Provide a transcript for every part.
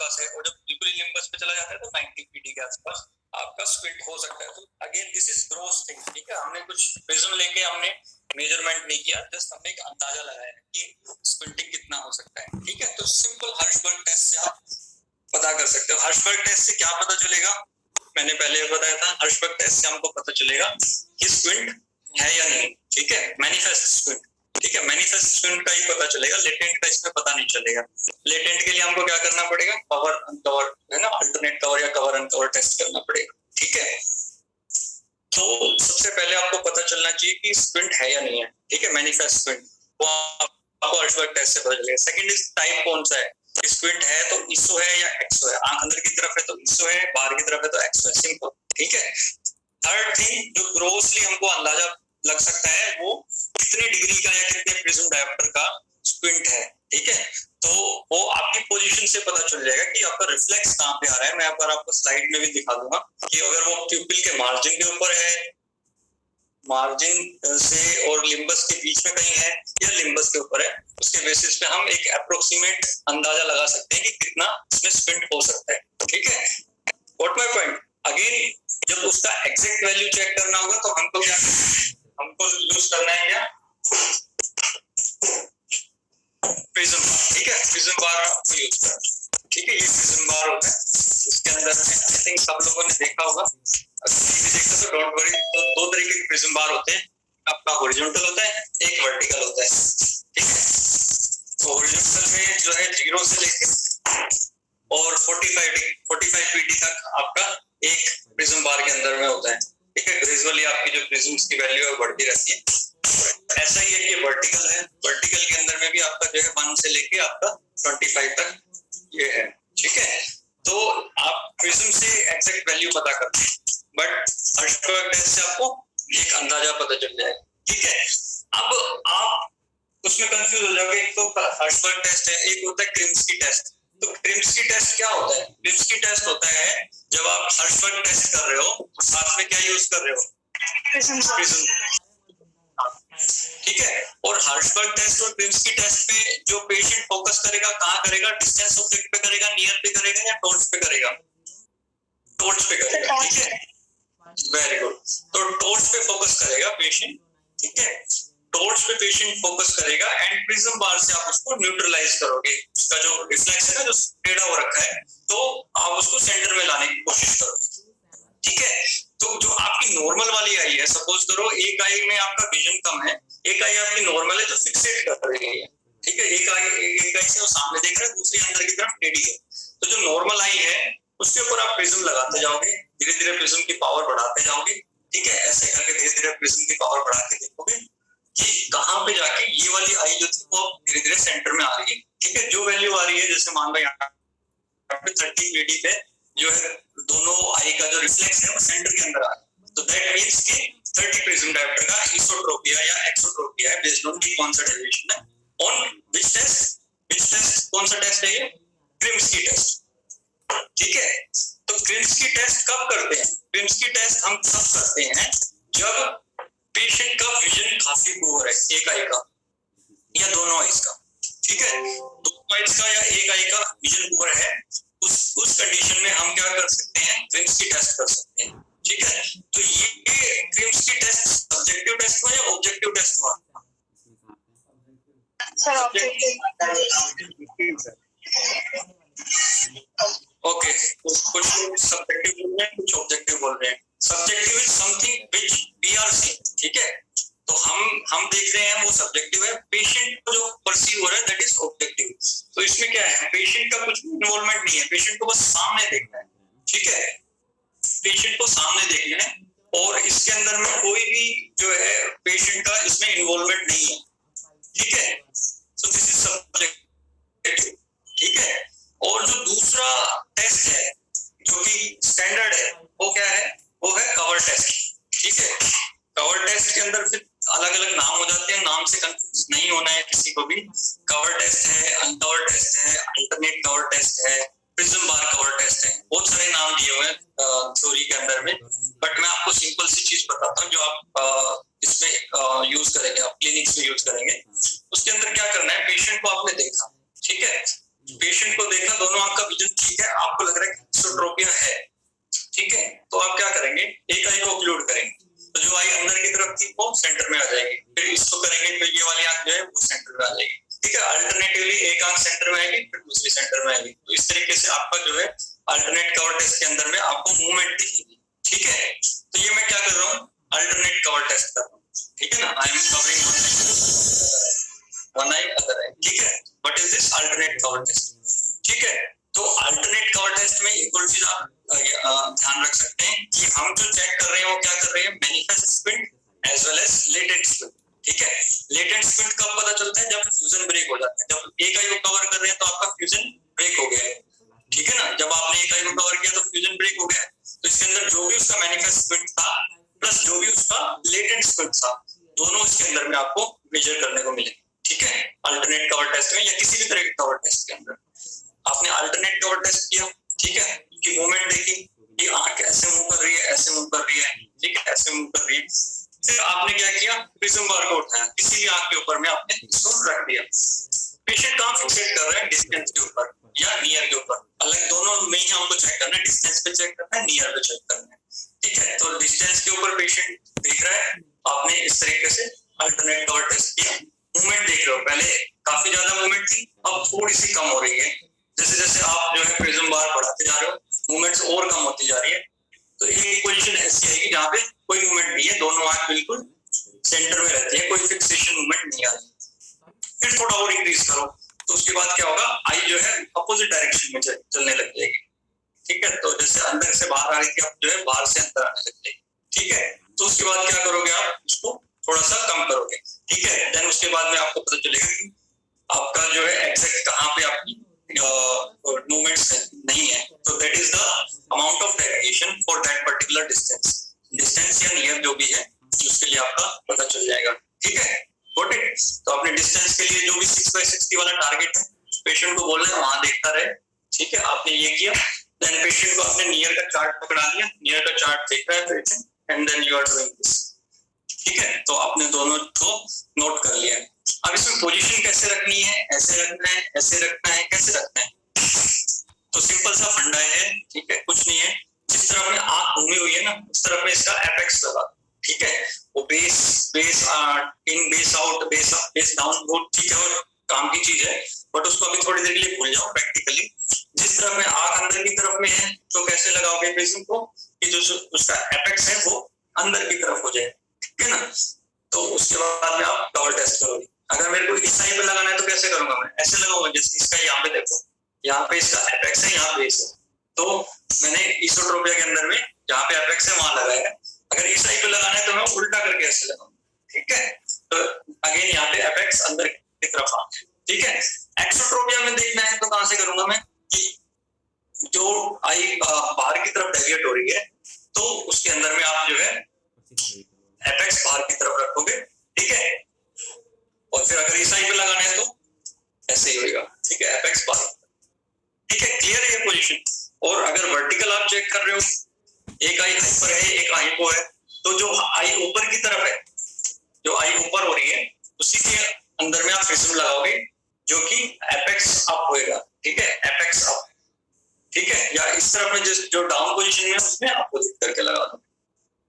आसपास है, और जब बिल्कुल ही लिम्बस पे चला जाता है तो 90 पीडी के आसपास आपका स्क्विंट हो सकता है। तो again this is gross thing, ठीक है, हमने कुछ प्रिज्म लेके हमने मेजरमेंट नहीं किया, जस्ट हमने एक अंदाजा लगाया है कि स्क्विंटिंग कितना हो सकता है, ठीक है। तो सिंपल हर्शबर्ग टेस्ट से आप पता कर सकते हो। हर्शबर्ग टेस्ट से क्या पता चलेगा, मैंने पहले बताया था, हर्शबर्ग टेस्ट से हमको पता चलेगा कि स्क्विंट है या नहीं, ठीक है, मैनिफेस्ट स्क्विंट, ठीक है, मैनिफेस्ट स्क्विंट का ही पता चलेगा, लेटेंट का इसमें पता नहीं चलेगा। लेटेंट के लिए हमको क्या करना पड़ेगा, कवर अनकवर है ना, अल्टरनेट कवर या कवर अनकवर टेस्ट करना पड़ेगा, ठीक है। तो सबसे पहले आपको पता चलना चाहिए कि स्क्विंट है या नहीं है, ठीक है, मैनिफेस्ट स्क्विंट, वो आपको हर्शबर्ग टेस्ट से पता चलेगा। सेकंड इज टाइप कौन सा है, स्क्विंट है तो इसो है या एक्सो है, आंख अंदर की तरफ है तो इसो है, बाहर की तरफ है तो एक्सो है, सिंपल, ठीक है। थर्ड थिंग जो ग्रोसली हमको अंदाजा लग सकता है वो कितने डिग्री का या कितने प्रिज्म डायोप्टर का स्क्विंट है, ठीक है। तो वो आपकी पोजीशन से पता चल जाएगा कि आपका रिफ्लेक्स कहाँ पे आ रहा है। मैं आपको स्लाइड में भी दिखा दूंगा कि अगर वो प्यूपिल के मार्जिन के ऊपर है, मार्जिन से और लिम्बस के बीच में कहीं है, या लिम्बस के ऊपर है, उसके बेसिस पे हम एक अप्रोक्सीमेट अंदाजा लगा सकते हैं कि कितना इसमें स्क्विंट हो सकता है, ठीक है। व्हाट माय पॉइंट, अगेन जब उसका एग्जैक्ट वैल्यू चेक करना होगा तो हमको क्या, हमको यूज करना है क्या, प्रिज्म बार, ठीक है, प्रिज्म बार आपको यूज करना है, ठीक है। ये प्रिज्म बार होता है, इसके अंदर आई थिंक सब लोगों ने देखा होगा, अगर नहीं भी देखा तो डोंट वरी। तो दो तरीके के प्रिज्म बार होते हैं, आपका हॉरिजॉन्टल होता है, एक वर्टिकल होता है, ठीक है। तो हॉरिजॉन्टल में जो है 0 से लेके और 45 पीडी तक आपका एक प्रिज्म बार के अंदर में होता है, ठीक है। ग्रेजुअली आपकी जो प्रिज्म्स की वैल्यू है बढ़ती रहती है। ऐसा ही है कि वर्टिकल है, वर्टिकल के अंदर में भी आपका जो है 1 से लेके आपका 25 तक ये है, ठीक है। तो आप प्रिज्म से एग्जैक्ट वैल्यू पता करते हैं, बट हर्शबर्ग टेस्ट से आपको एक अंदाजा पता चल जाएगा, ठीक है। अब आप उसमें कंफ्यूज हो जाओगे, एक तो हर्शबर्ग टेस्ट है, एक होता है क्रिम्स्की टेस्ट। तो क्रिम्स्की टेस्ट क्या होता है, क्रिम्स्की टेस्ट होता है जब आप हर्शबर्ग टेस्ट कर रहे हो साथ में क्या यूज कर रहे हो, प्रिज्म, ठीक है। और हर्शबर्ग टेस्ट और क्रिम्स्की टेस्ट में जो पेशेंट फोकस करेगा कहाँ करेगा, डिस्टेंस ऑब्जेक्ट पे करेगा, नियर पे करेगा, या टॉर्च पे करेगा, टॉर्च पे करेगा, ठीक है, वेरी गुड। तो टॉर्च पे फोकस करेगा पेशेंट, ठीक है, टॉर्च पे पेशेंट फोकस करेगा एंड प्रिज्म बार से आप उसको न्यूट्रलाइज करोगे, उसका जो रिफ्लेक्स है ना, जो टेढ़ा हो रखा है, तो आप उसको सेंटर में लाने की कोशिश करो, ठीक है। तो जो आपकी नॉर्मल वाली आई है, सपोज करो एक आई में आपका विजन कम है, एक आई आपकी नॉर्मल है जो फिक्सेट कर रही है, ठीक है, एक आई से वो सामने देख रहा है, दूसरी अंदर की तरफ टेढ़ी है। तो जो नॉर्मल आई है उसके ऊपर आप प्रिज्म लगाते जाओगे, धीरे धीरे प्रिज्म की पावर बढ़ाते जाओगे, ठीक है, ऐसे करके धीरे धीरे प्रिज्म की पावर बढ़ा के देखोगे कि कहाँ पे जाके ये वाली आई जो थी वो धीरे धीरे सेंटर में आ रही है, ठीक है। जो वैल्यू आ रही है, जैसे मान लो यहाँ पे 30 पीडी पे जो है दोनों आई का जो रिफ्लेक्स है वो सेंटर के अंदर आ रहा है, तो दैट मींस कि 30 प्रिज्म डायोप्टर का इसोट्रोपिया या एक्सोट्रोपिया है, बेस्ड ऑन दी कौन सा डेरिवेशन है, ऑन व्हिच टेस्ट, कौन सा टेस्ट है ये, क्रिम्स्की टेस्ट, ठीक है। तो क्रिम्स्की टेस्ट कब करते हैं, क्रिम्स्की टेस्ट हम तब करते हैं जब पेशेंट का विजन काफी पुअर है, एक आई का या दोनों आईज का, ठीक है, दोनों आईज का या एक आई का विजन पुअर है, उस कंडीशन में हम क्या कर सकते हैं, क्रिम्स्की टेस्ट कर सकते हैं, ठीक है। तो ये क्रिम्स्की टेस्ट सब्जेक्टिव टेस्ट हुआ या ऑब्जेक्टिव टेस्ट हुआ, सर ऑब्जेक्टिव, ओके, कुछ सब्जेक्टिव बोल रहे हैं, कुछ ऑब्जेक्टिव बोल रहे हैं। Subjective is something which we are seeing, ठीक है, तो हम देख रहे हैं वो सब्जेक्टिव है, पेशेंट को जो परसीव हो रहा है दैट इज ऑब्जेक्टिव। तो इसमें क्या है, पेशेंट का कुछ इन्वॉल्वमेंट नहीं है, पेशेंट को बस सामने देखना है, ठीक है, पेशेंट को सामने देखना है, और इसके अंदर में कोई भी जो है पेशेंट का इसमें इन्वॉल्वमेंट नहीं है, ठीक है। सो दिस इज सब्जेक्टिव, ठीक है। और जो दूसरा टेस्ट है जो कि स्टैंडर्ड है वो क्या है, वो है कवर टेस्ट, ठीक है। कवर टेस्ट के अंदर फिर अलग अलग नाम हो जाते हैं, नाम से कंफ्यूज नहीं होना है किसी को भी। कवर टेस्ट है, अनकवर टेस्ट है, अल्टरनेट कवर टेस्ट है, प्रिज्म बार कवर टेस्ट है, बहुत सारे नाम दिए हुए हैं थ्योरी के अंदर में, बट मैं आपको सिंपल सी चीज बताता हूँ जो आप इसमें यूज करेंगे, आप क्लिनिक्स में यूज करेंगे। उसके अंदर क्या करना है, पेशेंट को आपने देखा, ठीक है, पेशेंट को देखा, दोनों आंख का विजन ठीक है, आपको लग रहा है कि इसोट्रोपिया है, ठीक है, तो आप क्या करेंगे, एक आई को ऑक्लूड करेंगे, तो जो आई अंदर की तरफ थी वो सेंटर में आ जाएगी, फिर इसको करेंगे तो ये वाली आंख जो है वो सेंटर में आ जाएगी, ठीक है। अल्टरनेटिवली एक आंख सेंटर में आएगी, फिर दूसरी सेंटर में आएगी, तो इस तरीके से आपका जो है अल्टरनेट कवर टेस्ट के अंदर में आपको मूवमेंट दिखेगी, ठीक है। तो ये मैं क्या कर रहा हूँ, अल्टरनेट कवर टेस्ट कर रहा हूँ, ठीक है ना। I am covering one eye other eye, ठीक है। What is this alternate cover test, ठीक है। तो अल्टरनेट कवर टेस्ट में एक और चीज आप ध्यान रख सकते हैं कि हम जो चेक कर रहे हैं वो क्या कर रहे हैं, manifest squint as well as latent squint, ठीक है। लेटेंट स्क्विंट कब पता चलता है, जब फ्यूजन ब्रेक हो जाता है, जब एक आई को कवर कर रहे हैं तो आपका फ्यूजन ब्रेक हो गया है, ठीक है ना। जब आपने एक आई को कवर किया तो फ्यूजन ब्रेक हो गया, तो इसके अंदर जो भी उसका मैनिफेस्ट स्क्विंट था प्लस जो भी उसका लेटेंट स्क्विंट था, दोनों इसके अंदर में आपको मेजर करने को मिले, ठीक है। अल्टरनेट कवर टेस्ट में या किसी भी तरह के कवर टेस्ट के अंदर आपने अल्टरनेट कवर टेस्ट किया, ठीक है, कि मूवमेंट देखी कि आंख ऐसे मूव कर रही है, ऐसे मूव कर रही है, ठीक है, ऐसे मूव कर रही है, फिर आपने क्या किया, प्रिज्म बार को उठाया, किसी भी आंख के ऊपर में आपने इसको रख दिया। पेशेंट कहाँ फिक्सेट कर रहा है, डिस्टेंस के ऊपर या नियर के ऊपर, अलग दोनों में ही हमको चेक करना है, डिस्टेंस पे चेक करना है, नियर पे चेक करना है, ठीक है। तो डिस्टेंस के ऊपर पेशेंट देख रहा है, आपने इस तरीके से अल्टरनेट कवर टेस्ट किया, मूवमेंट देख रहे हो, पहले काफी ज्यादा मूवमेंट थी, अब थोड़ी सी कम हो रही है, जैसे जैसे आप जो है प्रिज्म बार बढ़ाते जा रहे हो, मूवमेंट्स और कम होती जा रही है, तो एक पोजीशन ऐसी आएगी जहाँ पे कोई मूवमेंट नहीं है, दोनों आंख बिल्कुल सेंटर में रहती है, कोई फिक्सेशन मूवमेंट नहीं आ रही। फिर थोड़ा और इंक्रीज करो, तो उसके बाद क्या होगा, आई जो है अपोजिट डायरेक्शन में चलने लग जाएगी, ठीक है। तो जैसे अंदर से बाहर आ रही थी, अब जो है बाहर से अंदर आने लग जाएगी, ठीक है। तो उसके बाद क्या करोगे, आप उसको थोड़ा सा कम करोगे, ठीक है। देन उसके बाद में आपको पता चलेगा कि आपका जो है एग्जैक्ट कहाँ पे आपकी मूवमेंट्स नहीं है, तो that is the amount of deviation for that particular distance या नियर जो भी है, उसके लिए आपका पता चल जाएगा, ठीक है। Got it. तो अपने डिस्टेंस के लिए जो भी 6/60 वाला टारगेट है, पेशेंट को बोलना है वहां देखता रहे, ठीक है। आपने ये किया, देन पेशेंट को आपने नियर का चार्ट पकड़ा दिया, नियर का चार्ट देख रहा है patient, and then you are doing this, ठीक है। तो आपने दोनों को नोट कर लिया। अब इसमें पोजीशन कैसे रखनी है, ऐसे रखना है, ऐसे रखना है, कैसे रखना है, तो सिंपल सा फंडा है, ठीक है, कुछ नहीं है। जिस तरफ में आंख घूमी हुई है ना, उस तरफ में इसका एपेक्स लगा, ठीक है। वो base in, base out, base down, वो ठीक है और काम की चीज है, बट उसको अभी थोड़ी देर के लिए भूल जाओ प्रैक्टिकली। जिस तरफ में आंख अंदर की तरफ में है, तो कैसे लगाओगे प्रिज्म को कि जो उसका एपेक्स है वो अंदर की तरफ हो जाए, ठीक है ना। तो उसके बाद में आप कवर टेस्ट करोगे। अगर मेरे को इस साइड पे लगाना है तो कैसे करूंगा, मैं ऐसे लगाऊंगा, जैसे इसका यहाँ पे देखो, यहाँ पे इसका एपेक्स है, यहाँ बेस है, तो मैंने इसोट्रोपिया के अंदर में जहाँ पे एपेक्स है वहां लगाया है। अगर इस साइड पे लगाना है तो मैं उल्टा करके ऐसे लगाऊंगा, ठीक है। तो अगेन यहाँ पे एपेक्स अंदर की तरफ आ, ठीक है। एक्सोट्रोपिया में देखना है तो कहां से करूंगा मैं, कि जो आई बाहर की तरफ डेविएट हो रही है, तो उसके अंदर में आप जो है एपेक्स बाहर की तरफ रखोगे, ठीक है। और फिर अगर इस साइड पे लगाना है तो ऐसे ही होगा, ठीक है, एपेक्स बाहर, ठीक है। क्लियर है ये पोजीशन। और अगर वर्टिकल आप चेक कर रहे हो, एक आई हाइपर है, एक हाइपो है, तो जो आई ऊपर की तरफ है, जो आई ऊपर हो रही है, उसी के अंदर में आप प्रिज्म लगाओगे, जो कि एपेक्स अप होएगा, ठीक है, एपेक्स अप, ठीक है। या इस तरफ में जो डाउन पोजीशन में उसमें अपोजिट करके लगा दो,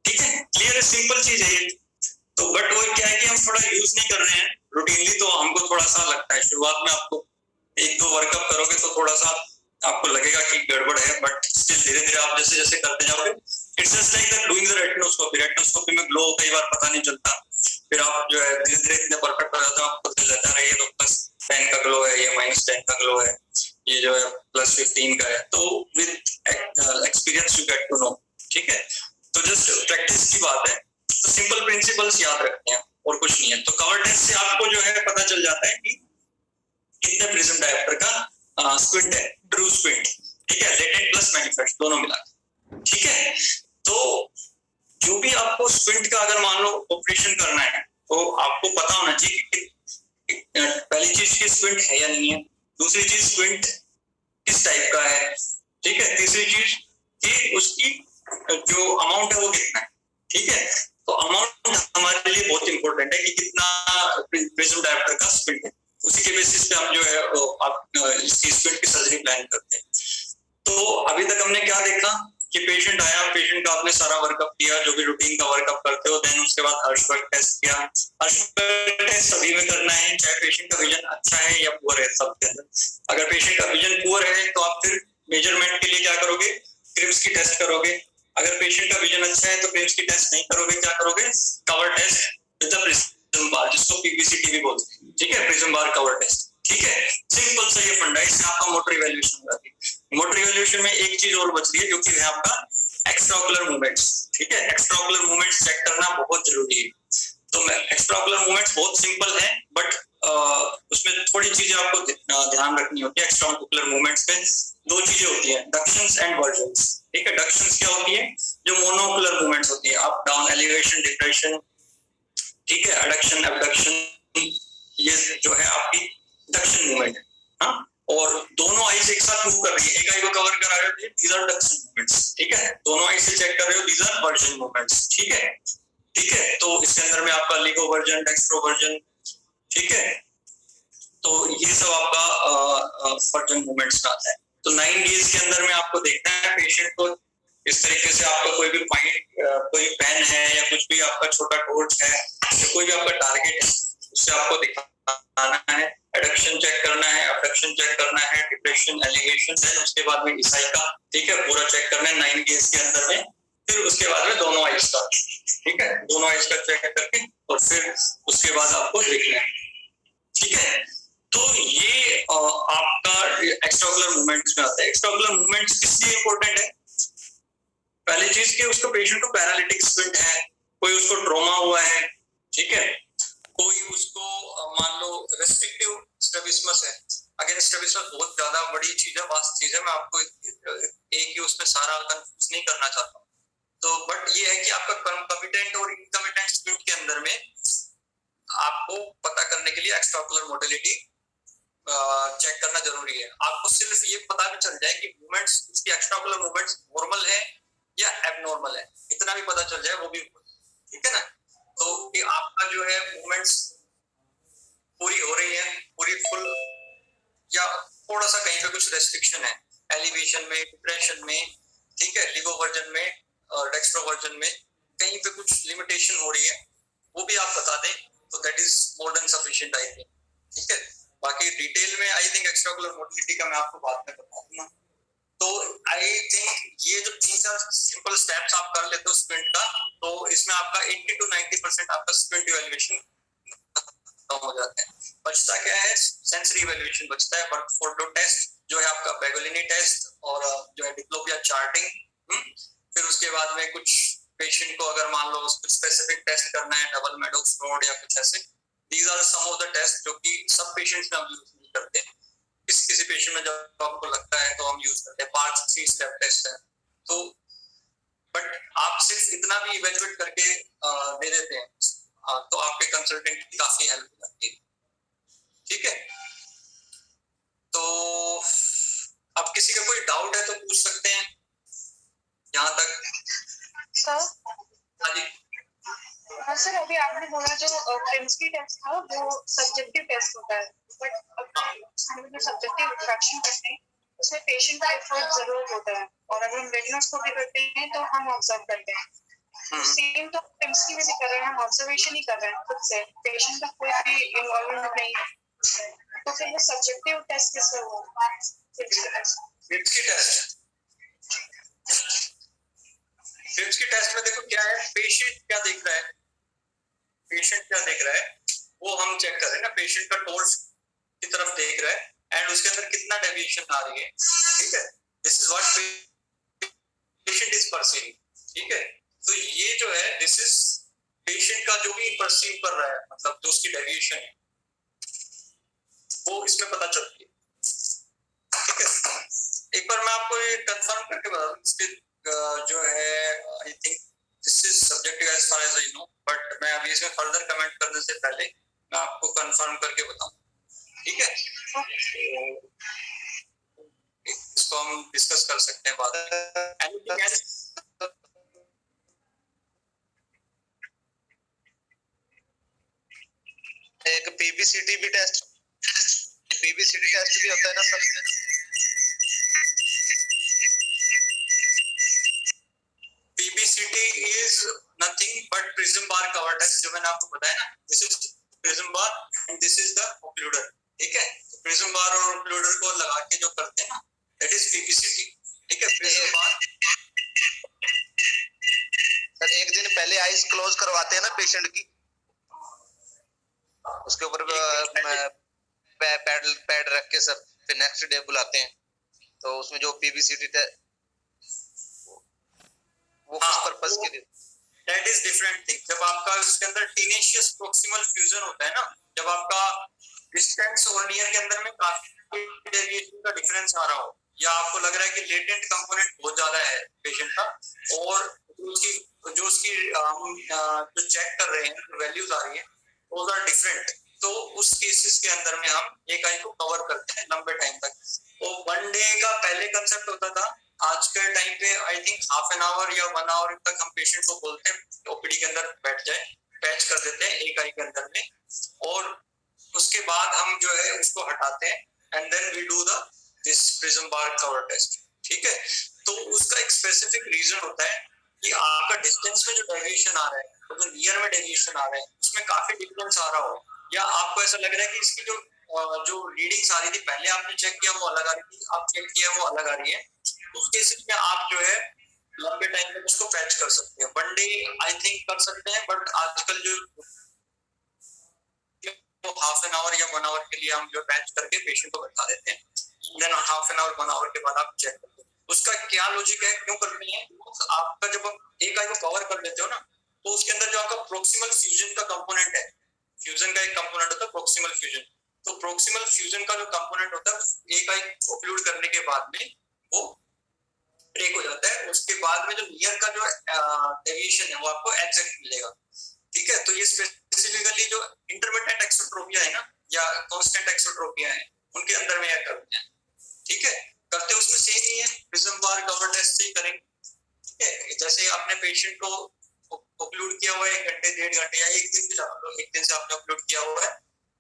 ठीक है। क्लियर है, सिंपल चीज है ये। तो बट वो क्या है कि हम थोड़ा यूज नहीं कर रहे हैं रूटीनली, तो हमको थोड़ा सा लगता है, शुरुआत में आपको 1-2 वर्कअप करोगे तो थोड़ा सा आपको लगेगा कि गड़बड़ है, बट स्टिल धीरे धीरे आप जैसे जैसे करते जाओगे, it's just like that doing the retinoscopy में ग्लो कई बार पता नहीं चलता, फिर आप जो है धीरे धीरे इतने परफेक्ट हो जाते हो, आपको लगता है ये तो +10 का ग्लो है, ये -10 का ग्लो है, ये जो है +15 का है। तो with experience you get to know, ठीक है। तो जस्ट प्रैक्टिस की बात है, तो सिंपल प्रिंसिपल्स याद रखते हैं और कुछ नहीं है। तो कवर टेस्ट से आपको जो है पता चल जाता है कि कितने प्रिज्म डायोप्टर का स्क्विंट है, ट्रू स्क्विंट, ठीक है, लेटेंट प्लस मैनिफेस्ट दोनों मिला, ठीक है। तो जो भी आपको स्क्विंट का अगर मान लो ऑपरेशन करना है, तो आपको पता होना चाहिए कि पहली चीज की स्क्विंट है या नहीं है, दूसरी चीज स्क्विंट किस टाइप का है, ठीक है, तीसरी चीज कि उसकी जो अमाउंट है वो कितना है, ठीक है। तो अमाउंट हमारे लिए बहुत इंपॉर्टेंट है कि कितना प्रिज्म डायोप्टर का स्क्विंट है, उसी के बेसिस पे हम जो है आप इसकी स्पिन की सर्जरी प्लान करते हैं। तो अभी तक हमने क्या देखा कि पेशेंट आया, पेशेंट का आपने सारा वर्कअप किया, जो भी रूटीन का वर्कअप करते हो, देन उसके बाद हर्षबर्ग टेस्ट किया। हर्षबर्ग टेस्ट सभी में करना है, चाहे पेशेंट का विजन अच्छा है या पुअर है सबके अंदर। अगर पेशेंट का विजन पुअर है तो आप फिर मेजरमेंट के लिए क्या करोगे, क्रिम्स की टेस्ट करोगे। अगर पेशेंट का विजन अच्छा है तो क्रिम्स की टेस्ट नहीं करोगे, क्या करोगे, cover test with the prism bar, जिसको पीपीसीटी भी बोलते हैं, ठीक है, प्रिज्म बार कवर टेस्ट। ठीक है, सिंपल सा ये फंडा है, इससे आपका मोटर इवैल्यूएशन हो जाती है। मोटर इवैल्यूएशन में एक चीज और बच रही है, जो कि है आपका एक्स्ट्राओकुलर मूवमेंट्स। ठीक है, एक्स्ट्राओकुलर मूवमेंट्स चेक करना बहुत जरूरी है। तो एक्स्ट्राओकुलर मूवमेंट्स बहुत सिंपल है, बट उसमें थोड़ी चीजें आपको ध्यान रखनी होती है। एक्स्ट्राओकुलर मूवमेंट्स में दो चीजें होती है, डक्शंस एंड वर्जन्स। ठीक है, डक्शंस क्या होती है, जो मोनोकुलर मूवमेंट्स होती है, अप डाउन, एलिवेशन, डिप्रेशन, ठीक है, एडक्शन, एबडक्शन, ये जो है आपकी डक्शन मूवमेंट है। हाँ, और दोनों आईज एक साथ मूव कर रही है, एक आई को कवर करा रहे हो, दीज आर डक्शन मूवमेंट्स। ठीक है, दोनों आई से चेक कर रहे हो, दीज आर वर्जन मूवमेंट्स। ठीक है, ठीक है, तो इसके अंदर में आपका लिगोवर्जन, डेक्स्ट्रोवर्जन, ठीक है, तो ये सब आपका वर्जन मूवमेंट्स का आता है। तो 9 डेज के अंदर में आपको देखना है पेशेंट को इस तरीके से, आपका कोई भी पॉइंट, कोई पेन है या कुछ भी आपका छोटा टॉर्च है या कोई भी आपका टारगेट है, उससे आपको दिखाना है। एडक्शन चेक करना है, अबडक्शन चेक करना है, डिप्रेशन, एलिवेशन है, उसके बाद में ईसाई का, ठीक है, पूरा चेक करना है 9 डेज के अंदर में। फिर उसके बाद में दोनों आइज का, ठीक है, दोनों आइज का चेक करके और फिर उसके बाद आपको देखना है। ठीक है, तो ये आपका एक्स्ट्राओकुलर मूवमेंट्स में आता है। एक्स्ट्राओकुलर मूवमेंट्स किसलिए इंपॉर्टेंट है, पहली चीज कि उसको पेशेंट को पैरालिटिक स्क्विंट है, कोई उसको ट्रॉमा हुआ है, ठीक है, कोई उसको मान लो रेस्ट्रिक्टिव स्ट्रैबिस्मस है। अगेन स्ट्रैबिस्मस बहुत ज्यादा बड़ी चीज है, वास्ट चीज है, मैं आपको एक ही उसमें सारा कंफ्यूज नहीं करना चाहता हूँ। तो बट ये है कि आपका कंकमिटेंट और इनकमिटेंट स्क्विंट के अंदर में आपको पता करने के लिए एक्स्ट्राओकुलर मोटिलिटी चेक करना जरूरी है। आपको सिर्फ ये पता भी चल जाए कि मूवमेंट्स, उसकी एक्स्ट्राओकुलर मूवमेंट्स नॉर्मल है या एबनॉर्मल है, इतना भी पता चल जाए वो भी, ठीक है ना। तो कि आपका जो है मूवमेंट्स पूरी हो रही है, पूरी फुल, या थोड़ा सा कहीं पे कुछ रेस्ट्रिक्शन है, एलिवेशन में, डिप्रेशन में, ठीक है, लिगोवर्जन में और डेक्स्ट्रोवर्जन में कहीं पे कुछ लिमिटेशन हो रही है, वो भी आप बता दें तो that is more than sufficient I think. ठीक है, बाकी डिटेल में आई थिंक एक्स्ट्राओकुलर मोटिलिटी का मैं आपको बाद में बता दूंगा। तो आई थिंक ये जो 3-4 सिंपल स्टेप्स आप कर लेते हो स्क्विंट का, तो इसमें आपका 80 to 90% आपका स्क्विंट इवैल्यूएशन खत्म हो जाता है। बचता क्या है, सेंसरी इवैल्यूएशन बचता है। बट फोटो टेस्ट जो है आपका बेगोलिनी टेस्ट और जो है डिप्लोपिया चार्टिंग, फिर उसके बाद में कुछ पेशेंट को अगर मान लो कुछ स्पेसिफिक टेस्ट करना है, डबल मेडोक्स रोड या कुछ ऐसे, these are some of the test जो कि सब पेशेंट्स में हम यूज नहीं करते। किसी पेशेंट में जब आपको लगता है तो हम यूज करते हैं, पार्ट 3 स्टेप टेस्ट है। तो बट आप सिर्फ इतना भी इवैल्यूएट करके दे देते हैं, तो आपके कंसल्टेंट की काफी हेल्प हो जाती है। ठीक है, तो अब किसी का कोई डाउट है तो पूछ सकते हैं यहाँ तक। सर हाँ जी, हाँ सर, अभी आपने बोला जो क्रिम्सकी टेस्ट था वो सब्जेक्टिव टेस्ट होता है, बट हम जो सब्जेक्टिव रिफ्रैक्शन करते हैं उसमें पेशेंट का एफर्ट जरूर होता है, और अगर हम रेटिनोस्कोपी करते हैं तो हम ऑब्जर्व करते हैं। सेम तो क्रिम्सकी में भी कर रहे हैं, हम ऑब्जर्वेशन ही कर रहे हैं खुद से, पेशेंट का कोई भी इन्वॉल्वमेंट नहीं है। तो फिर वो सब्जेक्टिव टेस्ट किससे हुआ, क्रिम्सकी टेस्ट, क्रिम्सकी टेस्ट में देखो क्या है, पेशेंट क्या देख रहा है, पेशेंट क्या देख रहा है वो हम चेक कर रहे हैं ना। पेशेंट का टॉर्च की तरफ देख रहा है एंड उसके अंदर कितना डेविएशन आ रही है, ठीक है, this is what patient is perceiving. ठीक है, तो ये जो है दिस इज पेशेंट का जो भी परसीव कर रहा है, मतलब जो उसकी डेविएशन है वो इसमें पता चलती है। ठीक है, एक बार मैं आपको ये कंफर्म करके बता दूं, इसके जो है I think this is subjective as far as I know, but मैं अभी इसमें फर्दर कमेंट करने से पहले मैं आपको कंफर्म करके बताऊं। ठीक है, इसको हम डिस्कस कर सकते हैं बाद। एक पीपीसीटी भी टेस्ट पीबीसीटी टेस्ट भी होता है ना sir? PBCT is nothing but prism bar cover test, जो मैंने आपको बताया ना, this is prism bar and this is the occluder, ठीक है? प्रिज्म बार और occluder को लगा के जो करते हैं ना, that is PBCT, ठीक है? प्रिज्म बार सर एक दिन पहले आईज क्लोज करवाते हैं ना पेशेंट की, उसके ऊपर पैड रख के सर, फिर नेक्स्ट डे बुलाते हैं, तो उसमें जो पीबीसीटी वो किस पर्पस के लिए? That is different thing. जब आपका उसके अंदर टीनेशियस प्रोक्सिमल फ्यूजन होता है ना, जब आपका डिस्टेंस और नियर के अंदर में काफी डेविएशन का डिफरेंस आ रहा हो, या आपको लग रहा है कि लेटेंट कंपोनेंट बहुत ज्यादा है पेशेंट का, और जो उसकी जो चेक कर रहे हैं वैल्यूज आ रही है वो आर डिफरेंट, तो उस केसेस के अंदर में हम एक आई को कवर करते हैं लंबे टाइम तक। तो 1 डे का पहले कंसेप्ट होता था, आज के टाइम पे I think half an our या 1 आवर तक हम पेशेंट को बोलते हैं ओपीडी के अंदर बैठ जाए, पैच कर देते हैं एक आई के अंदर में, और उसके बाद हम जो है उसको हटाते हैं and then we do the this prism bar cover test, ठीक है? तो उसका एक स्पेसिफिक रीजन होता है कि आपका डिस्टेंस में जो डेविएशन आ रहा है, तो जो नियर में डेविएशन आ रहा है उसमें काफी डिफरेंस आ रहा हो, या आपको ऐसा लग रहा है कि इसकी जो रीडिंग्स आ रही थी पहले आपने चेक किया वो अलग आ रही थी, आप चेक किया वो अलग आ रही है, उस केसेस में आप जो है लंबे टाइम तक उसको पैच कर सकते हैं। 1 डे आई थिंक कर सकते हैं, बट आजकल जो हाफ एन आवर या 1 आवर के लिए हम जो पैच करके पेशेंट को बैठा देते हैं, then half an hour 1 hour के बाद आप चेक करते हैं। उसका क्या लॉजिक है, क्यों करते हैं? आपका जब एक आई को कवर कर लेते हो ना, तो उसके अंदर जो आपका प्रोक्सिमल फ्यूजन का कंपोनेंट है, फ्यूजन का एक कंपोनेंट होता है प्रोक्सिमल फ्यूजन, तो प्रोक्सिमल फ्यूजन का जो कंपोनेंट होता है एक आई ओक्लूड करने के बाद में वो ब्रेक हो जाता है, उसके बाद में जो नियर का जो डेविएशन है वो आपको एग्जैक्ट मिलेगा, ठीक है? तो ये स्पेसिफिकली जो इंटरमिटेंट एक्सोट्रोपिया है ना, या कांस्टेंट एक्सोट्रोपिया है, उनके अंदर में यह करते हैं, ठीक है? करते उसमें सेम ही है, प्रिज्म बार कवर टेस्ट से ही करेंगे, ठीक है? जैसे आपने पेशेंट को ओक्लूड किया हुआ है 1 घंटे 1.5 घंटे या एक दिन भी लगा लो, एक दिन से आपने ओक्लूड किया हुआ है,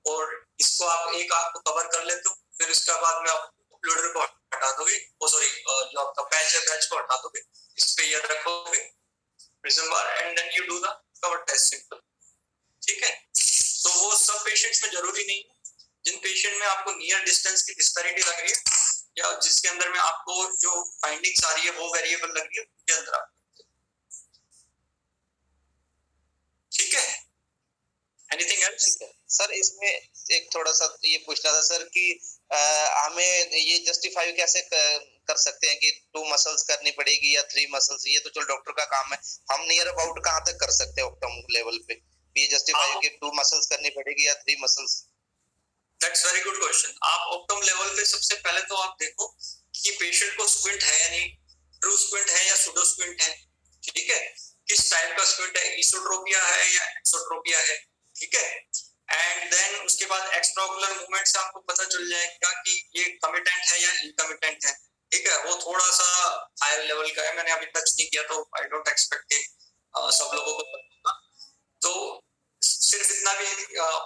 और इसको आप एक आंख को कवर कर लेते हो, फिर उसके बाद में आप ओक्लूडर को हटा दोगे, ओ सॉरी जो आपका पैच है पैच को हटा दोगे, इस पे ये रखोगे prism bar and then you do the cover test, simple, ठीक है? तो वो सब पेशेंट्स में जरूरी नहीं है, जिन पेशेंट में आपको नियर डिस्टेंस की डिस्पैरिटी लग रही है या जिसके अंदर में आपको जो फाइंडिंग्स आ रही है वो वेरिएबल लग रही है, उसके अंदर आप, ठीक है? Anything else? सर इसमें एक थोड़ा सा ये पूछना था सर कि हमें ये जस्टिफाई कैसे कर सकते हैं कि 2 मसल्स करनी पड़ेगी या 3 मसल्स, ये तो चलो डॉक्टर का काम है, हम नियर अबाउट कहाँ तक कर सकते हैं ऑप्टम लेवल पे ये जस्टिफाई कि 2 मसल्स करनी पड़ेगी या 3 muscles? That's very good question. आप ऑप्टम लेवल पे सबसे पहले तो आप देखो कि पेशेंट को स्क्विंट है या नहीं, ट्रू स्क्विंट है या सूडो स्क्विंट है, ठीक है? किस टाइप का स्क्विंट है, इसोट्रोपिया है या एक्सोट्रोपिया है, ठीक है? एंड देन उसके बाद एक्स्ट्राओकुलर मूवमेंट से आपको पता चल जाएगा कि ये कमिटेंट है या इनकमिटेंट है, ठीक है? वो थोड़ा सा हायर लेवल का है, मैंने अभी टच नहीं किया तो आई डोंट एक्सपेक्ट सब लोगों को पता, तो सिर्फ इतना भी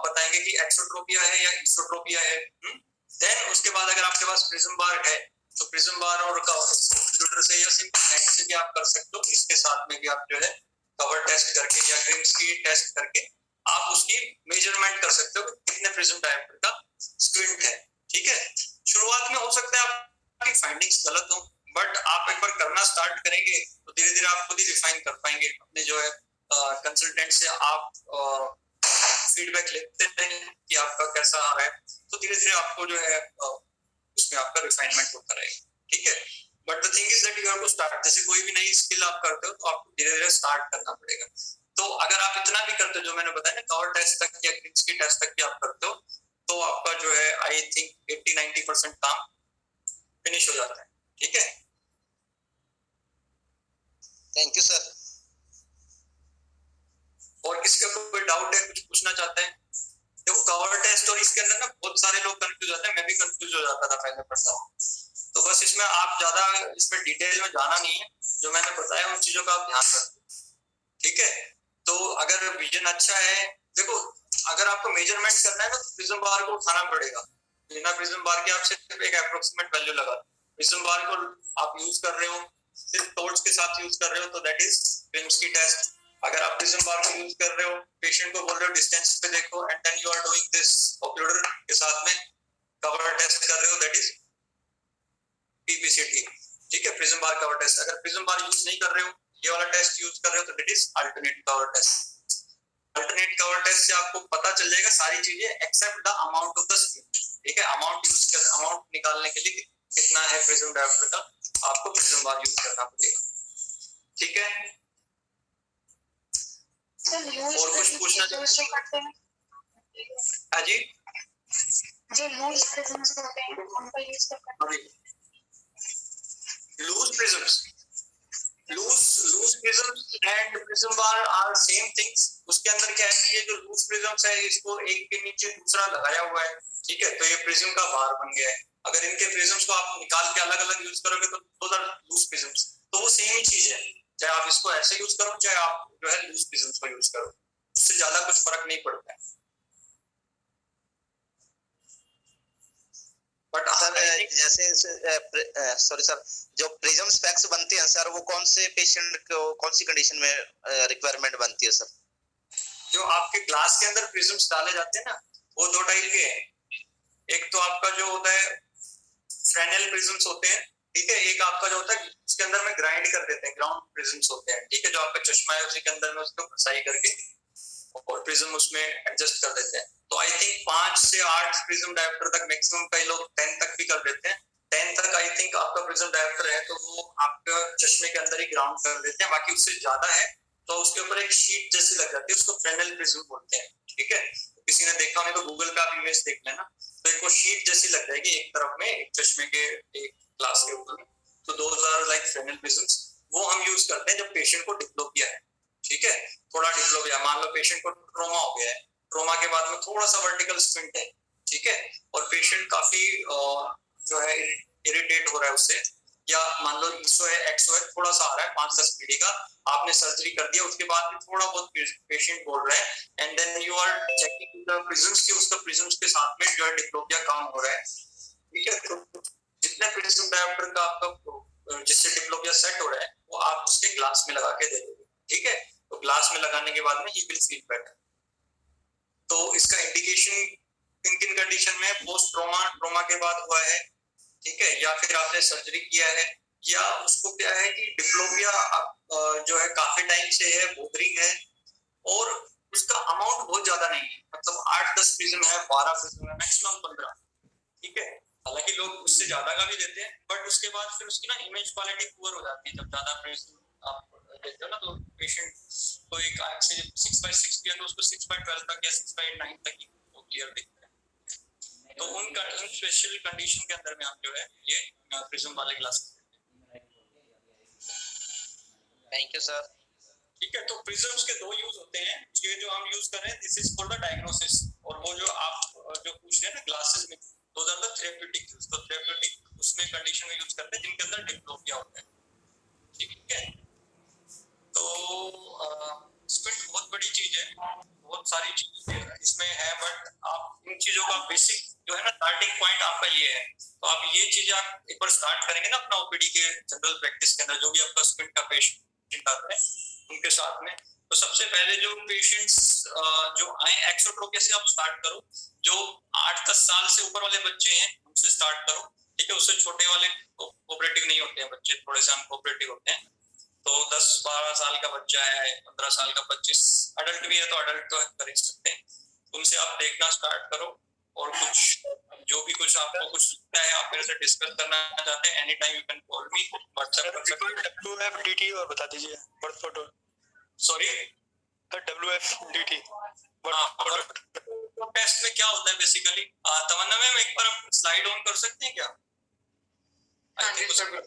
बताएंगे कि एक्सोट्रोपिया है या इसोट्रोपिया है। देन उसके बाद अगर आपके पास प्रिज्म बार है तो प्रिज्म बार और कंप्यूटर से या सिंपल हैंड से भी आप कर सकते हो, इसके साथ में भी आप जो है कवर टेस्ट करके या क्रिम्सकी टेस्ट करके आप उसकी मेजरमेंट कर सकते हो कि कितने प्रिज्म डायमीटर का स्क्विंट है, ठीक है? शुरुआत में हो सकता है आपकी फाइंडिंग्स गलत हो, बट आप एक बार करना स्टार्ट करेंगे तो धीरे धीरे आप खुद ही रिफाइन कर पाएंगे अपने जो है कंसल्टेंट से आप फीडबैक लेते हैं कि आपका कैसा आ रहा है, तो धीरे धीरे आपको जो है उसमें आपका रिफाइनमेंट होता रहेगा, ठीक है? But the thing is that you have to start, जैसे कोई भी नई स्किल आप करते हो तो आपको धीरे धीरे स्टार्ट करना पड़ेगा। तो अगर आप इतना भी करते हो जो मैंने बताया ना, कवर टेस्ट तक या क्रिम्सकी टेस्ट तक भी आप करते हो, तो आपका जो है आई थिंक 80-90% काम फिनिश हो जाता है, ठीक है? Thank you sir. और किसका कोई डाउट है, कुछ पूछना चाहते हैं? देखो कवर टेस्ट और इसके अंदर ना बहुत सारे लोग कंफ्यूज होते हैं, मैं भी कंफ्यूज हो जाता था पहले पढ़ता हूँ, तो बस इसमें आप ज्यादा इसमें डिटेल में जाना नहीं है, जो मैंने बताया उन चीजों का आप ध्यान रखें, ठीक है? तो अगर विजन अच्छा है, देखो अगर आपको मेजरमेंट करना है ना तो प्रिज्म बार को उठाना पड़ेगा, बिना प्रिज्म बार के आप सिर्फ एक अप्रोक्सीमेट वैल्यू लगा, प्रिज्म बार को आप यूज कर रहे हो सिर्फ टॉर्च के साथ यूज कर रहे हो तो दैट इज Krinsky टेस्ट। अगर आप प्रिज्म बार को यूज कर रहे हो, पेशेंट को बोल रहे हो डिस्टेंस पे देखो and then you are doing this occluder के साथ में कवर टेस्ट कर रहे हो, दैट इज PBCT। ठीक है, प्रिज्म बार कवर टेस्ट। अगर प्रिज्म बार यूज नहीं कर रहे हो, ये वाला टेस्ट यूज कर रहे हो तो that is alternate cover test. Alternate cover test से आपको पता चल जाएगा सारी चीजें except the amount of the screen. ठीक है, अमाउंट निकालने के लिए कितना है प्रिज्म डायोप्टर का, आपको प्रिज्म बार यूज करना पड़ेगा। ठीक है, और कुछ पूछना चाहते हैं? हाँ जी, जो लूज प्रिज्म्स होते हैं उनका यूज करना है। Loose prisms and prism bar are same things. उसके अंदर क्या है कि ये जो लूज प्रिज्म्स है इसको एक के नीचे दूसरा लगाया हुआ है। ठीक है, तो ये प्रिज्म का बार बन गया है। अगर इनके प्रिज्म्स को आप निकाल के अलग अलग यूज करोगे तो दोज आर लूज प्रिज्म्स। तो वो सेम ही चीज है, चाहे आप इसको ऐसे यूज करो चाहे आप जो है लूज प्रिज्म्स को यूज करो, उससे ज्यादा कुछ फर्क नहीं पड़ता है। बट सर जैसे सॉरी सर, जो प्रिज्म स्पेक्स बनते हैं सर, वो कौन से पेशेंट को कौन सी कंडीशन में रिक्वायरमेंट बनती है सर? जो आपके ग्लास के अंदर प्रिज्म्स डाले जाते हैं ना, वो दो टाइप के हैं। एक तो आपका जो होता है फ्रेनेल प्रिज्म्स होते हैं, ठीक है, एक आपका जो होता है उसके अंदर में ग्राइंड कर देते हैं, ग्राउंड प्रिज्म्स होते हैं। ठीक है, जो आपका चश्मा है उसी के अंदर में उसको घसाई करके और प्रिज्म उसमें एडजस्ट कर देते हैं। तो आई थिंक 5 से 8 प्रिज्म डायोप्टर तक मैक्सिमम, कई लोग 10 तक भी कर देते हैं। 10 तक आई थिंक आपका प्रिज्म डायोप्टर है तो वो आपका चश्मे के अंदर ही ग्राउंड कर देते हैं। बाकी उससे ज्यादा है तो उसके ऊपर एक शीट जैसी लग जाती है, उसको फ्रेनेल प्रिज्म बोलते हैं। ठीक है, तो किसी ने देखा हो तो गूगल का इमेज देख लेना, तो एक वो शीट जैसी लग जाएगी एक तरफ में, एक चश्मे के एक ग्लास के ऊपर। तो those are like Fresnel prisms. वो हम यूज करते हैं जब पेशेंट को डिप्लोपिया है। ठीक है, थोड़ा डिप्लोपिया, मान लो पेशेंट को ट्रोमा हो गया है, ट्रोमा के बाद में थोड़ा सा वर्टिकल स्क्विंट है। ठीक है, और पेशेंट काफी जो है इरिटेट हो रहा है उससे, या मान लो इसो है एक्सो है, थोड़ा सा आ रहा है 5-10 पीडी का, आपने सर्जरी कर दिया, उसके बाद भी थोड़ा बहुत पेशेंट बोल रहा है and then you are checking the prisms की, उसका प्रिज्म्स के साथ में जो है डिप्लोपिया कम हो रहा है। ठीक है, तो जितने प्रिज्म डायोप्टर का आपका जिससे डिप्लोपिया सेट हो रहा है वो आप उसके ग्लास में लगा के दे दोगे। ठीक है, तो ग्लास में लगाने के बाद में ही विल फील बेटर। तो इसका इंडिकेशन किन किन कंडीशन में, पोस्ट ट्रोमा के बाद हुआ है, ठीक है, या फिर आपने सर्जरी किया है, या उसको क्या है कि डिप्लोपिया जो है काफी टाइम से है, बोदरिंग है और उसका अमाउंट बहुत ज्यादा नहीं है, मतलब 8-10 प्रिज्म है, 12 प्रिज्म है, मैक्सिमम 15। ठीक है, हालांकि लोग उससे ज्यादा का भी देते हैं, बट उसके बाद फिर उसकी ना इमेज क्वालिटी पुअर हो जाती है। जब ज्यादा प्रिज्म आप देते हो ना तो पेशेंट को एक आंख से 6/6 किया तो उसको 6/12 तक या 6/9 तक ही वो क्लियर दिखता है। तो उन स्पेशल कंडीशन के अंदर में हम जो है ये प्रिज्म वाले ग्लास। Thank you sir. ठीक है, तो प्रिज्म्स के दो यूज होते हैं, ये जो हम यूज कर रहे हैं this is for the diagnosis, और वो जो आप जो पूछ रहे हैं ना ग्लासेस में, those are the therapeutic use. तो थेरेप्यूटिक उसमें कंडीशन में यूज करते हैं जिनके अंदर डिप्लोपिया होता है। ठीक है, तो स्क्विंट बहुत बड़ी चीज है, बहुत सारी चीजें इसमें है, बट आप इन चीजों का बेसिक जो है ना स्टार्टिंग पॉइंट आपका ये है। तो आप ये चीजें आप एक बार स्टार्ट करेंगे ना अपना ओपीडी के जनरल प्रैक्टिस के अंदर, जो भी आपका स्क्विंट का पेशेंट आता है उनके साथ में, तो सबसे पहले जो पेशेंट्स जो आए एक्सोट्रोपिया से आप स्टार्ट करो। जो 8-10 साल से ऊपर वाले बच्चे हैं उनसे स्टार्ट करो। ठीक है, उससे छोटे वाले कोऑपरेटिव नहीं होते हैं बच्चे, थोड़े से अनकोऑपरेटिव होते हैं। तो 10-12 साल का बच्चा है, 15 साल का, 25 अडल्ट भी है तो अडल्ट तो कर ही सकते हैं, उनसे आप देखना स्टार्ट करो। और कुछ जो भी कुछ आपको कुछ लगता है आप मेरे से डिस्कस करना चाहते हैं, any time you can call me, WhatsApp कर सकते हैं। WFDT और बता दीजिए birth photo. Sorry, WFDT test में क्या होता है बेसिकली? तमन्ना मैम एक बार आप स्लाइड ऑन कर सकते हैं क्या? हाँ जी सर।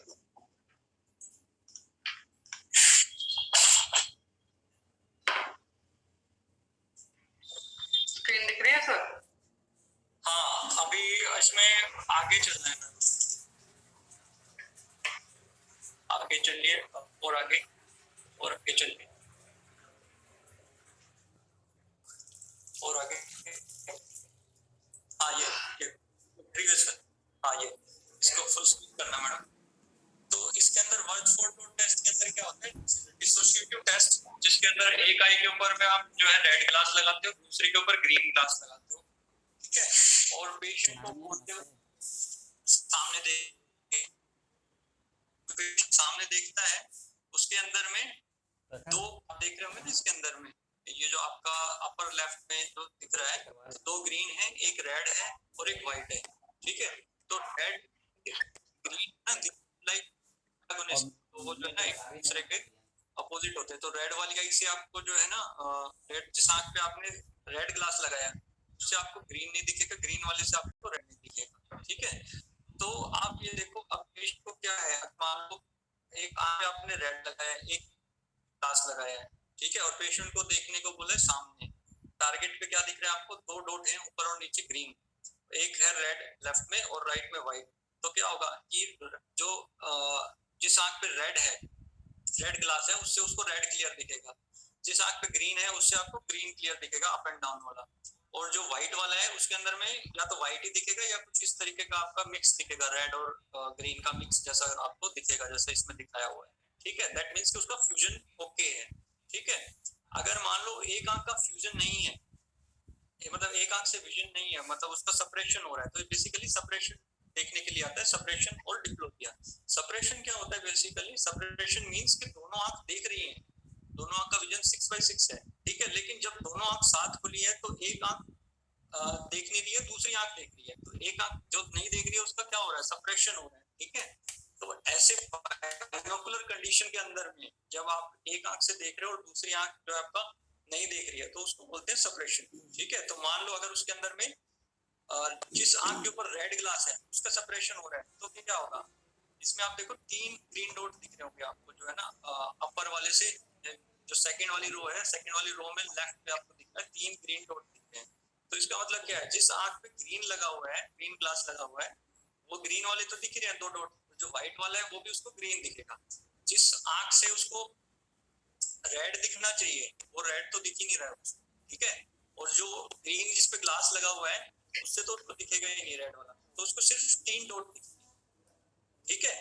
स्क्रीन दिख रही है सर? हाँ, अभी इसमें आगे चलना है, आगे चलिए और आगे और आगे चलिए और आगे। हाँ ये प्रीवियस हाँ ये इसको फुल स्क्रीन करना मैडम। तो इसके अंदर वर्थ टेस्ट के अंदर क्या होता है, डिसोसिएटिव टेस्ट, जिसके अंदर एक आई के ऊपर में आप जो है रेड ग्लास लगाते हो, दूसरे के ऊपर ग्रीन ग्लास लगाते हो, ठीक है। और पेशेंट को बोलते हो सामने देखता है, उसके अंदर में दो आप देख रहे होंगे ना, इसके अंदर में ये जो आपका अपर लेफ्ट में जो दिख रहा है, दो ग्रीन है, एक रेड है और एक व्हाइट है, ठीक है। तो रेड ग्रीन ना लाइक तो वो जो है ना एक दूसरे के अपोजिट होते हैं। तो रेड वाली आई से आपको जो है ना रेड जिस आंख पे आपने रेड ग्लास लगाया उससे आपको ग्रीन नहीं दिखेगा, ग्रीन वाले से आपको रेड नहीं दिखेगा, ठीक है। तो आप ये देखो अब पेशेंट को क्या है, मान लो एक आंख पे आपने रेड लगाया, एक ग्लास लगाया है, ठीक है, और पेशेंट को देखने को बोले सामने टारगेट पे क्या दिख रहा है आपको, दो डॉट हैं ऊपर और नीचे ग्रीन, एक है रेड लेफ्ट में और राइट में व्हाइट। तो क्या होगा कि जो जिस आंख पे रेड है, रेड ग्लास है, उससे उसको रेड क्लियर दिखेगा, जिस आंख पे ग्रीन है उससे आपको ग्रीन क्लियर दिखेगा अप एंड डाउन वाला, और जो व्हाइट वाला है उसके अंदर में या तो व्हाइट ही दिखेगा या कुछ इस तरीके का आपका मिक्स दिखेगा, रेड और ग्रीन का मिक्स जैसा आपको दिखेगा जैसा इसमें दिखाया हुआ है, ठीक है। दैट मींस कि उसका फ्यूजन ओके है, ठीक है। अगर मान लो एक आंख का फ्यूजन नहीं है, मतलब एक आंख से विजन नहीं है, मतलब उसका सपरेशन हो रहा है, तो बेसिकली सपरेशन देखने के लिए आता है सपरेशन और डिप्लोपिया। सपरेशन क्या होता है बेसिकली, सपरेशन मींस कि दोनों आंख देख रही हैं, दोनों आंख का विजन 6/6 है, ठीक है, लेकिन जब दोनों आंख साथ खुली है तो एक आंख देख नहीं रही है, दूसरी आंख देख रही है, तो एक आंख जो नहीं देख रही है उसका क्या हो रहा है, सपरेशन हो रहा है, ठीक है। तो ऐसे बाइनोकुलर कंडीशन के अंदर में जब आप एक आंख से देख रहे हो और दूसरी आंख जो आपका नहीं देख रही है तो उसको बोलते हैं सपरेशन, ठीक है। तो मान लो अगर उसके अंदर में जिस आंख के ऊपर रेड ग्लास है उसका सपरेशन हो रहा है तो क्या होगा, इसमें आप देखो 3 ग्रीन डॉट दिख रहे होंगे आपको जो है ना अपर वाले से, जो सेकंड वाली रो है, सेकंड वाली रो में लेफ्ट पे आपको दिख रहा है 3 ग्रीन डॉट दिख रहे हैं। तो इसका मतलब क्या है, जिस आंख पे ग्रीन लगा हुआ है, ग्रीन ग्लास लगा हुआ है, वो ग्रीन वाले तो दिख रहे हैं 2 डॉट, जो व्हाइट वाला है वो भी उसको ग्रीन दिखेगा। जिस आंख से उसको रेड दिखना चाहिए वो रेड तो दिख ही नहीं रहा है उसको, ठीक है। और जो ग्रीन जिस पे ग्लास लगा हुआ है उससे तो उसको दिखेगा ही नहीं रेड वाला, तो उसको सिर्फ 3 डॉट दिखेंगे, ठीक है,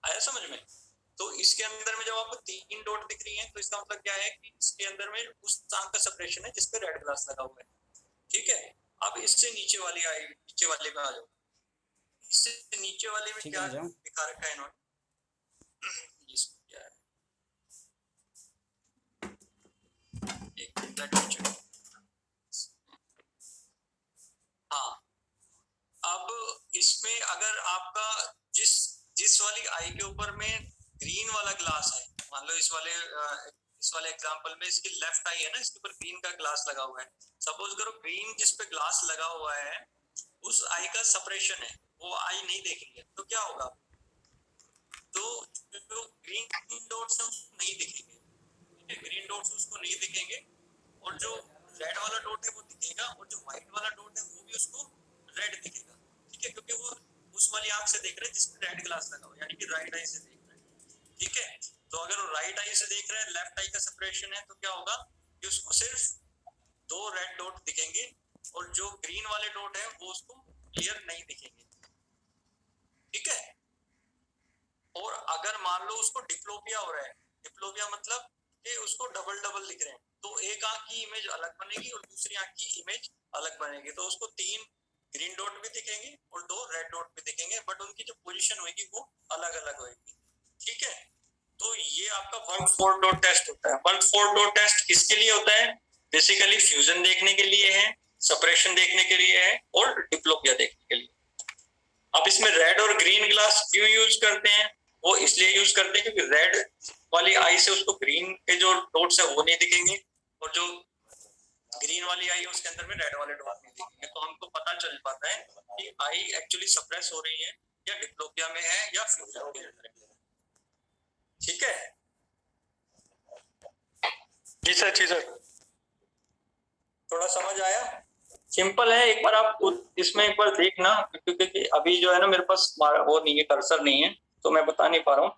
आया समझ में। तो इसके अंदर में जब आपको 3 डॉट दिख रही हैं तो इसका मतलब क्या है कि इसके अंदर में उस आंख का सपरेशन है जिसपे रेड ग्लास लगा हुआ है, ठीक है। अब इससे नीचे वाली आई, नीचे वाले में आ जाओ, इससे नीचे वाले में क्या दिखा रखा है इन्होंने, क्या है एक हाँ, अब इसमें अगर आपका जिस वाली आई के ऊपर में ग्रीन वाला ग्लास है, मान लो इस वाले एग्जांपल में इसकी लेफ्ट आई है ना, इसके ऊपर ग्रीन का ग्लास लगा हुआ है, सपोज करो ग्रीन जिस पे ग्लास लगा हुआ है उस आई का सपरेशन है, वो आई नहीं देख रही है, तो क्या होगा, तो जो ग्रीन डॉट्स है उसको नहीं दिखेंगे, ठीक है, ग्रीन डॉट्स उसको नहीं दिखेंगे, और जो रेड वाला डॉट है वो दिखेगा, और जो व्हाइट वाला डॉट है वो भी उसको रेड दिखेगा, ठीक है, क्योंकि वो उस वाली आंख से देख रहे हैं जिसमें रेड ग्लास लगा हुआ है, यानी कि राइट आई से देख रहे हैं, ठीक है। तो अगर वो राइट आई से देख रहे हैं, लेफ्ट आई का सेपरेशन है, तो क्या होगा कि उसको सिर्फ 2 रेड डॉट दिखेंगे, और जो ग्रीन वाले डॉट है वो उसको क्लियर नहीं दिखेंगे, ठीक है। और अगर मान लो उसको डिप्लोपिया हो रहा है, डिप्लोपिया मतलब कि उसको डबल डबल दिख रहे हैं, तो एक आंख की इमेज अलग बनेगी और दूसरी आंख की इमेज अलग बनेगी, तो उसको 3 ग्रीन डॉट भी दिखेंगे और 2 रेड डॉट भी दिखेंगे, बट उनकी जो पोजीशन होगी वो अलग अलग होगी, ठीक है। तो ये आपका 1/4 डॉट टेस्ट होता है। 1/4 डॉट टेस्ट किसके लिए होता है, बेसिकली फ्यूजन देखने के लिए है, सपरेशन देखने के लिए है और डिप्लोपिया देखने के लिए। अब इसमें रेड और ग्रीन ग्लास क्यों यूज करते हैं, वो इसलिए यूज करते हैं क्योंकि रेड वाली आई से उसको ग्रीन के जो डॉट्स है वो नहीं दिखेंगे, और जो ग्रीन वाली आई है उसके अंदर में रेड वाले डॉट नहीं दिखेंगे, तो हमको पता चल पाता है कि आई एक्चुअली सप्रेस हो रही है या डिप्लोपिया में है या फ्यूजन के अंदर है, ठीक है। जी सर, जी सर, थोड़ा समझ आया, सिंपल है। एक बार आप इसमें एक बार देखना, क्योंकि अभी जो है ना मेरे पास वो नहीं है, कर्सर नहीं है, तो मैं बता नहीं पा रहा हूँ,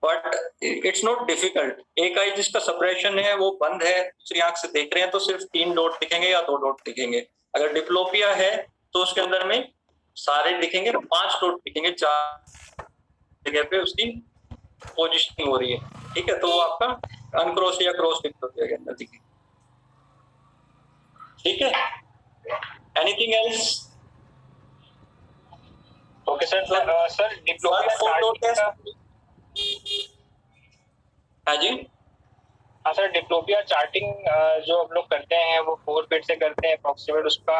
बट इट्स नॉट डिफिकल्ट। एक आई जिसका सपरेशन है वो बंद है, दूसरी आंख से देख रहे हैं, तो सिर्फ 3 डॉट दिखेंगे या 2 डॉट दिखेंगे। अगर डिप्लोपिया है तो उसके अंदर में सारे दिखेंगे ना, 5 डॉट दिखेंगे, 4 जगह पे उसकी पोजीशनिंग हो रही है, ठीक है, तो वो आपका अनक्रॉस या क्रॉस डिप्लोपिया के अंदर दिखेगा, ठीक है। Anything else? Okay sir. Sir diplopia हाँ जी, हाँ सर, डिप्लोपिया चार्टिंग जो हम लोग करते हैं वो 4 फीट से करते हैं अप्रोक्सीमेट, उसका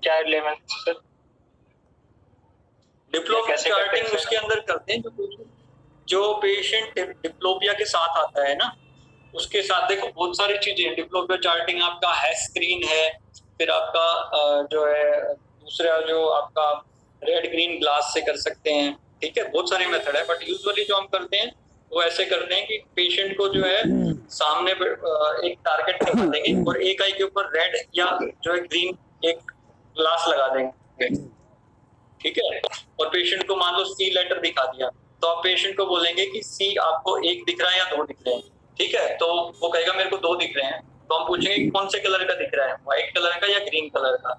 क्या लेवल सर? डिप्लोपिया चार्टिंग उसके अंदर करते हैं जो पेशेंट डिप्लोपिया के साथ आता है ना, उसके साथ देखो बहुत सारी चीजें हैं। डिप्लोपिया चार्टिंग आपका है स्क्रीन है, फिर आपका जो है दूसरा जो आपका रेड ग्रीन ग्लास से कर सकते हैं, ठीक है, बहुत सारी मेथड है, बट यूजुअली जो हम करते हैं वो ऐसे करते हैं कि पेशेंट को जो है सामने एक टारगेट दिखा देंगे और एक आई के ऊपर रेड या जो है ग्रीन एक ग्लास लगा देंगे, ठीक है, और पेशेंट को मान लो सी लेटर दिखा दिया, तो आप पेशेंट को बोलेंगे कि सी आपको 1 दिख रहा है या 2 दिख रहे हैं, ठीक है, तो वो कहेगा मेरे को 2 दिख रहे हैं, तो हम पूछेंगे कि कौन से कलर का दिख रहा है, व्हाइट कलर का या ग्रीन कलर का,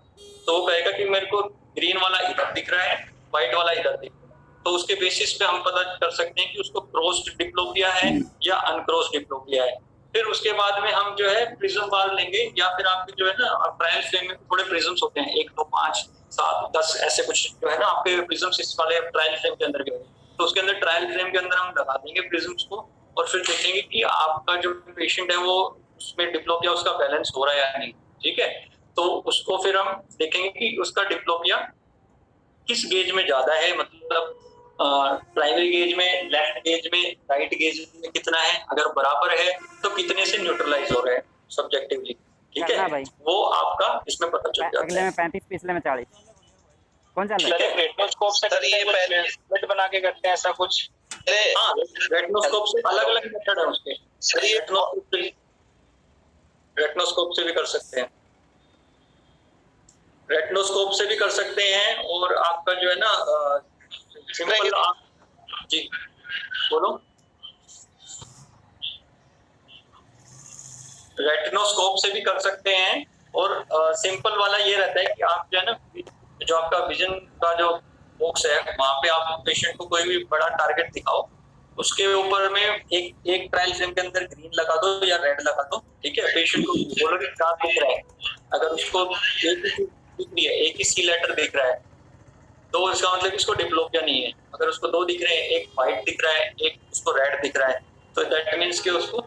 तो वो कहेगा कि मेरे को ग्रीन वाला इधर दिख रहा है, व्हाइट वाला इधर दिख रहा है, तो उसके बेसिस पे हम पता कर सकते हैं कि उसको क्रॉस्ड डिप्लोपिया है या अनक्रॉस्ड डिप्लोपिया है। फिर उसके बाद में हम जो है प्रिज्म बार लेंगे, या फिर आपके जो है ना ट्रायल फ्रेम में थोड़े प्रिज्म्स होते हैं, 1 2 5 7 10 ऐसे कुछ जो है ना आपके प्रिज्म्स इस वाले ट्रायल फ्रेम के अंदर के, तो उसके अंदर ट्रायल फ्रेम के अंदर हम लगा देंगे प्रिज्म्स को, और फिर देखेंगे कि आपका जो पेशेंट है वो उसमें डिप्लोपिया उसका बैलेंस हो रहा है या नहीं, ठीक है, तो उसको फिर हम देखेंगे कि उसका डिप्लोपिया किस गेज में ज्यादा है, मतलब प्राइमरी गेज में, लेफ्ट गेज में, राइट गेज में कितना है, अगर बराबर है तो कितने से न्यूट्रलाइज हो रहा है सब्जेक्टिवली, ठीक है, वो आपका इसमें पता चल जाता है। अगले में 35 पिछले में 40 कौन चल रहा है? रेटिनोस्कोप से सर ये पेट बना के करते हैं ऐसा कुछ? हाँ, रेटिनोस्कोप से अलग-अलग मेथड है उसके, सर ये रेटिनोस्कोप से भी कर सकते हैं, रेटिनोस्कोप से भी कर सकते हैं, और आपका जो है ना सिंपल जी बोलो, रेटिनोस्कोप से भी कर सकते हैं, और सिंपल वाला ये रहता है कि आप जो है ना जो आपका विजन का जो बॉक्स है वहां पे आप पेशेंट को कोई भी बड़ा टारगेट दिखाओ, उसके ऊपर में एक ट्रायल फ्रेम के अंदर ग्रीन लगा दो या रेड लगा दो, ठीक है, पेशेंट को बोलो कि क्या दिख रहा है, अगर उसको एक ही सी लेटर दिख रहा है तो इसका मतलब इसको डिप्लोपिया नहीं है, अगर उसको 2 दिख रहे हैं, एक व्हाइट दिख रहा है, एक उसको रेड दिख रहा है, तो दैट मींस कि उसको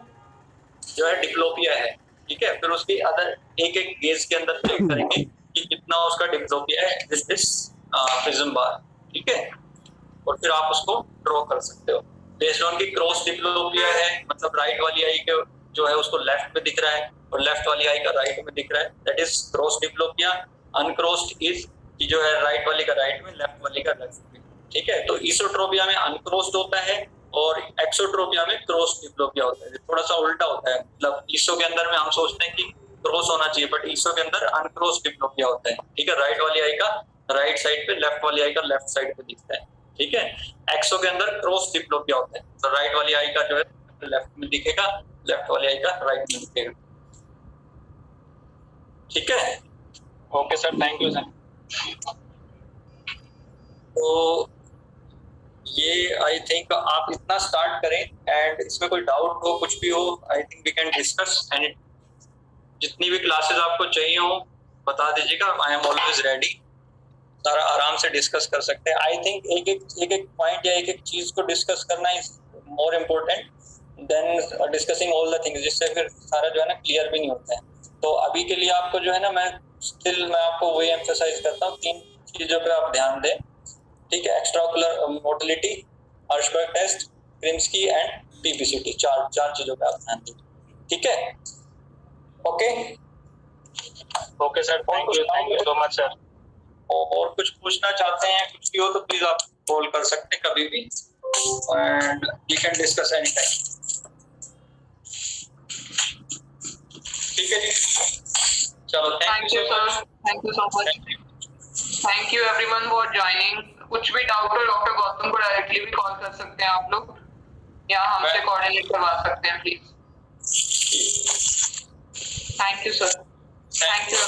जो है डिप्लोपिया है, ठीक है, फिर उसकी अदर एक गेज के अंदर चेक करेंगे कि कितना उसका डिप्लोपिया है दिस प्रिज्म बार, ठीक है, और फिर आप उसको ड्रॉ कर सकते हो बेस्ड ऑन की क्रॉस डिप्लोपिया है, मतलब राइट वाली आई के जो है उसको लेफ्ट में दिख रहा है और लेफ्ट वाली आई का राइट में दिख रहा है, that is cross diplopia. Uncrossed is कि जो है राइट वाली का राइट में, लेफ्ट वाली का लेफ्ट में, ठीक है, तो इसोट्रोपिया में अनक्रॉस्ड होता है और एक्सोट्रोपिया में क्रॉस डिप्लोपिया होता है, थोड़ा सा उल्टा होता है, मतलब ईसो के अंदर में हम सोचते हैं कि क्रॉस होना चाहिए, बट ईसो के अंदर अनक्रॉस डिप्लोपिया होता है, ठीक है, राइट वाली आई का राइट साइड पे, लेफ्ट वाली आई का लेफ्ट साइड पे दिखता है, ठीक है, एक्सो के अंदर क्रॉस डिप्लोपिया होता है, तो राइट वाली आई का जो है लेफ्ट में दिखेगा, लेफ्ट वाली आई का राइट में दिखेगा, ठीक है। Okay sir, thank you sir. तो ये आई थिंक आप इतना स्टार्ट करें, एंड इसमें कोई डाउट हो कुछ भी हो, I think we can discuss, and जितनी भी क्लासेस आपको चाहिए हो बता दीजिएगा, आई एम ऑलवेज रेडी, सारा आराम से डिस्कस कर सकते हैं। आई थिंक एक पॉइंट या एक चीज को डिस्कस करना is more important then discussing all the things, जिससे फिर सारा जो है ना क्लियर भी नहीं होता है। तो अभी के लिए आपको जो है ना मैं आपको वही एम्फसाइज करता हूँ, 3 चीजों पे आप ध्यान दें, ठीक है, एक्स्ट्राओकुलर मोटिलिटी, हर्शबर्ग टेस्ट, क्रिम्स्की एंड पीपीसीटी, 4 चीजों पे आप ध्यान दें, ठीक है, okay okay sir, thank you so much sir. और कुछ पूछना चाहते हैं, कुछ भी हो तो प्लीज आप कॉल कर सकते हैं कभी भी, and we can discuss any time, ठीक है जी, चलो thank you sir, thank you so much, thank you everyone for joining. कुछ भी डाउट हो डॉक्टर गौतम को डायरेक्टली भी कॉल कर सकते हैं आप लोग, या हमसे कोऑर्डिनेट करवा सकते हैं please. Thank you sir, thank you.